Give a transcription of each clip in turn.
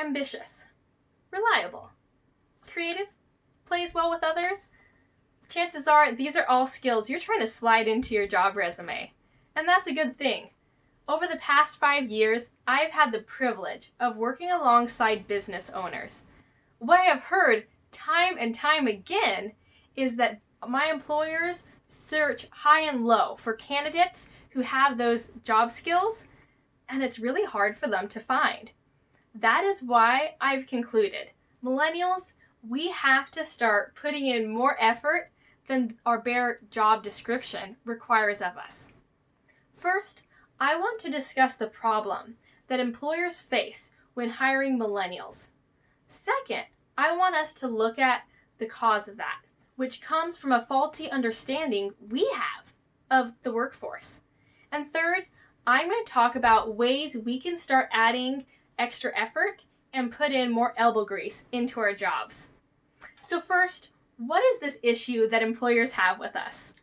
ambitious, reliable, creative, plays well with others. Chances are these are all skills you're trying to slide into your job resume. And that's a good thing. Over the past 5 years, I've had the privilege of working alongside business owners. What I have heard time and time again is that my employers search high and low for candidates who have those job skills, and it's really hard for them to find. That is why I've concluded, millennials, we have to start putting in more effort than our bare job description requires of us. First, I want to discuss the problem that employers face when hiring millennials. Second, I want us to look at the cause of that, which comes from a faulty understanding we have of the workforce. And third, I'm going to talk about ways we can start adding extra effort and put in more elbow grease into our jobs. So first, what is this issue that employers have with us?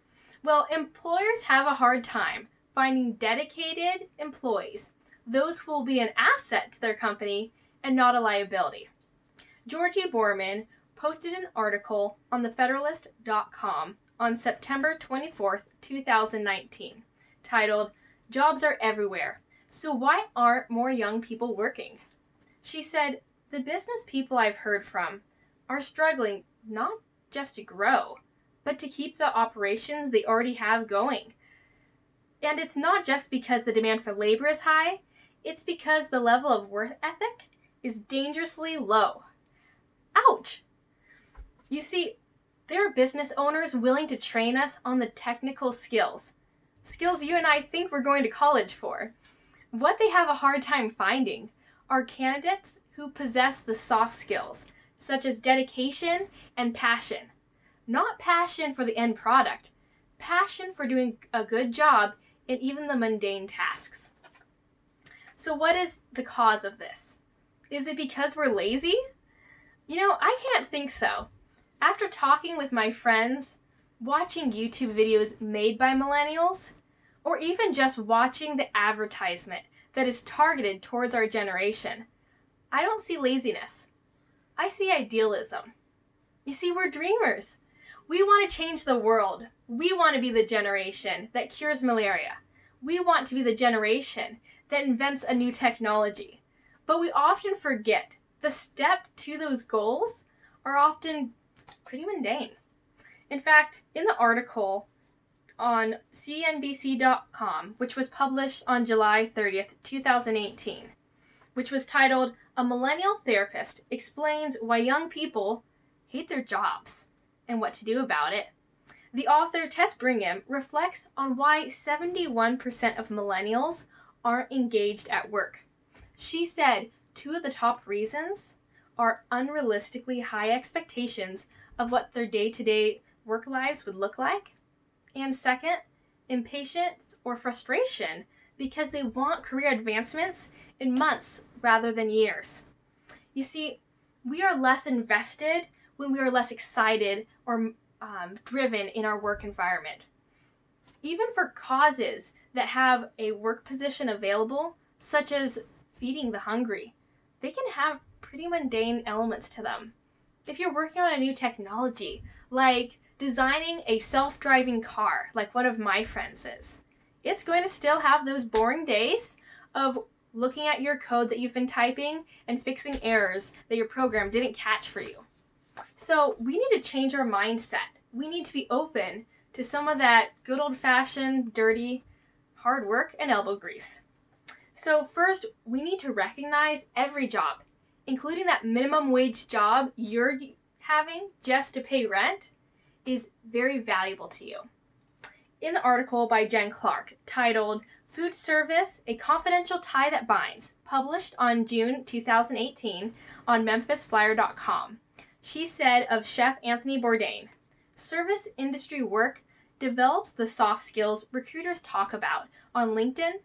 Well, employers have a hard time finding dedicated employees, those who will be an asset to their company and not a liability. Georgie Borman posted an article on thefederalist.com on September 24th, 2019, titled, "Jobs Are Everywhere, So Why Aren't More Young People Working?" She said, "The business people I've heard from are struggling not just to grow, but to keep the operations they already have going. And it's not just because the demand for labor is high, it's because the level of work ethic is dangerously low." Ouch! You see, there are business owners willing to train us on the technical skills you and I think we're going to college for. What they have a hard time finding are candidates who possess the soft skills, such as dedication and passion. Not passion for the end product, passion for doing a good job in even the mundane tasks. So what is the cause of this? Is it because we're lazy? I can't think so. After talking with my friends, watching YouTube videos made by millennials, or even just watching the advertisement that is targeted towards our generation, I don't see laziness. I see idealism. You see, we're dreamers. We want to change the world. We want to be the generation that cures malaria. We want to be the generation that invents a new technology. But we often forget the step to those goals are often pretty mundane. In fact, in the article on CNBC.com, which was published on July 30th, 2018, which was titled, "A Millennial Therapist Explains Why Young People Hate Their Jobs and What to Do About It," the author Tess Brigham reflects on why 71% of millennials aren't engaged at work. She said 2 of the top reasons are unrealistically high expectations of what their day-to-day work lives would look like, and second, impatience or frustration because they want career advancements in months rather than years. You see, we are less invested when we are less excited or driven in our work environment. Even for causes that have a work position available, such as feeding the hungry, they can have pretty mundane elements to them. If you're working on a new technology, like designing a self-driving car, like one of my friends is, it's going to still have those boring days of looking at your code that you've been typing and fixing errors that your program didn't catch for you. So we need to change our mindset. We need to be open to some of that good old-fashioned, dirty, hard work and elbow grease. So first, we need to recognize every job, including that minimum wage job you're having just to pay rent, is very valuable to you. In the article by Jen Clark titled "Food Service, A Confidential Tie That Binds," published on June 2018 on MemphisFlyer.com, she said of Chef Anthony Bourdain, "Service industry work develops the soft skills recruiters talk about on LinkedIn: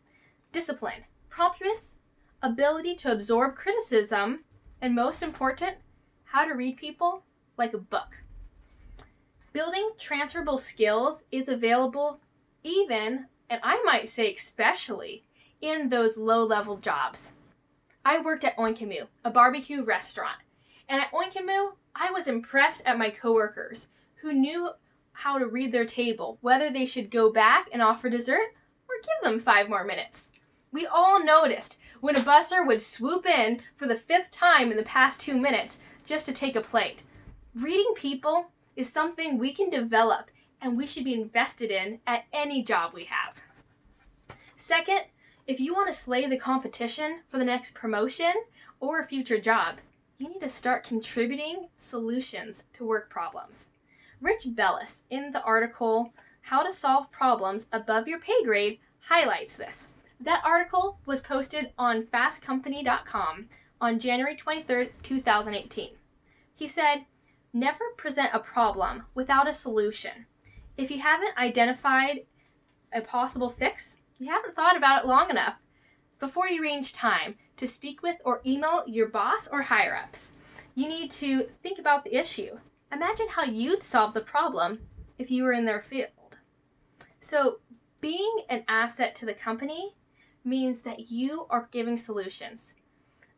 discipline, promptness, ability to absorb criticism, and most important, how to read people like a book." Building transferable skills is available even, and I might say especially, in those low-level jobs. I worked at Oinkamoo, a barbecue restaurant. And at Oinkamoo, I was impressed at my coworkers who knew how to read their table, whether they should go back and offer dessert or give them 5 more minutes. We all noticed when a busser would swoop in for the 5th time in the past 2 minutes just to take a plate. Reading people is something we can develop and we should be invested in at any job we have. Second, if you want to slay the competition for the next promotion or a future job, you need to start contributing solutions to work problems. Rich Bellis, in the article, How to Solve Problems Above Your Pay Grade, highlights this. That article was posted on fastcompany.com on January 23, 2018. He said, "Never present a problem without a solution. If you haven't identified a possible fix, you haven't thought about it long enough before you arrange time to speak with or email your boss or higher-ups. You need to think about the issue. Imagine how you'd solve the problem if you were in their field." So being an asset to the company means that you are giving solutions.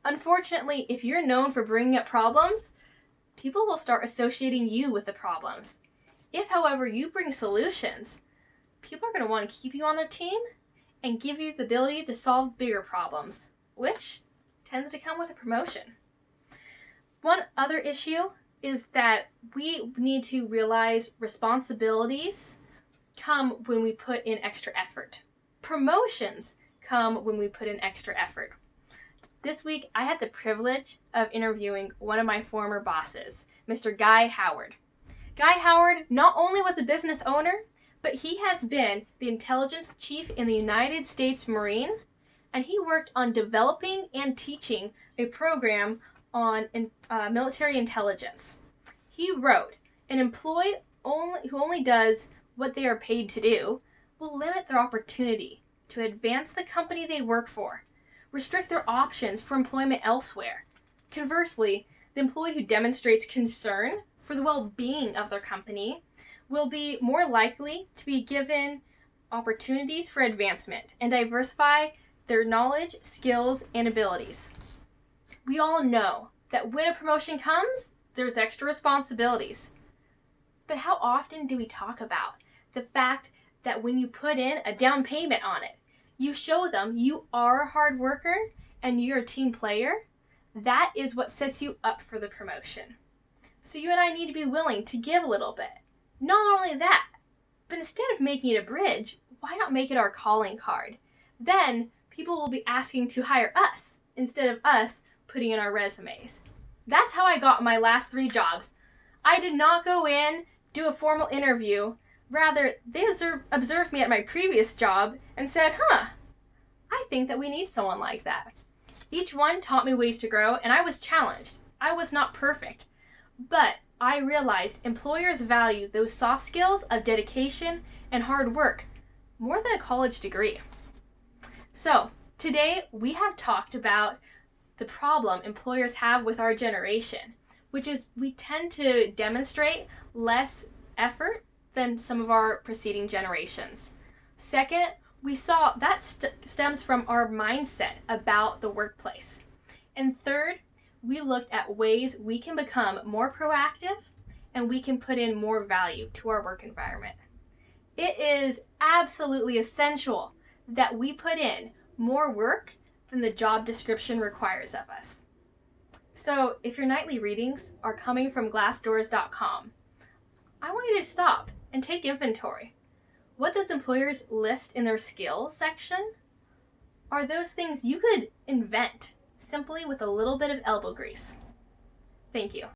Unfortunately, if you're known for bringing up problems, people will start associating you with the problems. If, however, you bring solutions, people are going to want to keep you on their team and give you the ability to solve bigger problems, which tends to come with a promotion. One other issue is that we need to realize responsibilities come when we put in extra effort. Promotions come when we put in extra effort. This week, I had the privilege of interviewing one of my former bosses, Mr. Guy Howard. Guy Howard not only was a business owner, but he has been the intelligence chief in the United States Marine, and he worked on developing and teaching a program on military intelligence. He wrote, "An employee who only does what they are paid to do will limit their opportunity to advance the company they work for, restrict their options for employment elsewhere. Conversely, the employee who demonstrates concern for the well-being of their company will be more likely to be given opportunities for advancement and diversify their knowledge, skills, and abilities." We all know that when a promotion comes, there's extra responsibilities. But how often do we talk about the fact that when you put in a down payment on it, you show them you are a hard worker and you're a team player? That is what sets you up for the promotion. So you and I need to be willing to give a little bit. Not only that, but instead of making it a bridge, why not make it our calling card? Then people will be asking to hire us instead of us putting in our resumes. That's how I got my last 3 jobs. I did not go in, do a formal interview. Rather, they observed me at my previous job and said, I think that we need someone like that. Each one taught me ways to grow, and I was challenged. I was not perfect, but I realized employers value those soft skills of dedication and hard work more than a college degree. So today we have talked about the problem employers have with our generation, which is we tend to demonstrate less effort than some of our preceding generations. Second, we saw that stems from our mindset about the workplace. And third, we looked at ways we can become more proactive and we can put in more value to our work environment. It is absolutely essential that we put in more work than the job description requires of us. So if your nightly readings are coming from glassdoors.com, I want you to stop and take inventory. What those employers list in their skills section are those things you could invent simply with a little bit of elbow grease. Thank you.